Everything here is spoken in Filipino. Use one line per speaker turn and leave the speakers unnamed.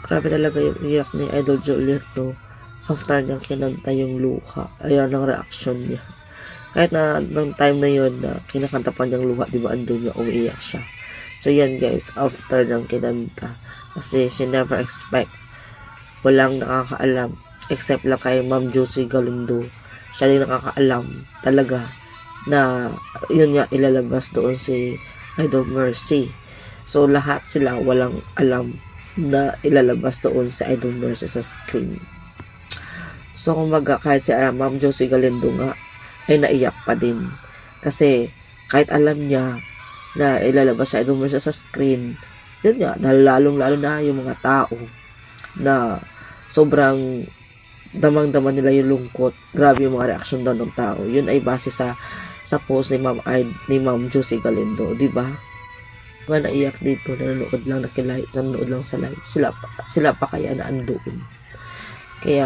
Grabe talaga yung iyak ni Idol Juliet, no? After niyang kinanta yung luha. Ayan ang reaction niya. Kahit na nung time na yun na kinakanta pa niyang luha, di ba, andun niya, umiiyak siya. So yan guys, after niyang kinanta. Kasi she never expect. Walang nakakaalam. Except lang kay Ma'am Josie Galindo. Siya din nakakaalam talaga na yun nga ilalabas doon si Idol Mercy. So lahat sila walang alam na ilalabas doon si Idol Mercy sa screen. So kumbaga kahit si Ma'am Josie Galindo nga ay naiyak pa din. Kasi kahit alam niya na ilalabas si Idol Mercy sa screen, yun nga, lalong-lalo na yung mga tao na sobrang damang-dama nila yung lungkot. Grabe yung mga reaction daw ng tao. Yun ay base sa post ni Ma'am Josie Galindo, di ba? Mga naiyak dito, nanonood lang sa live. Sila pa kaya na andoon. Kaya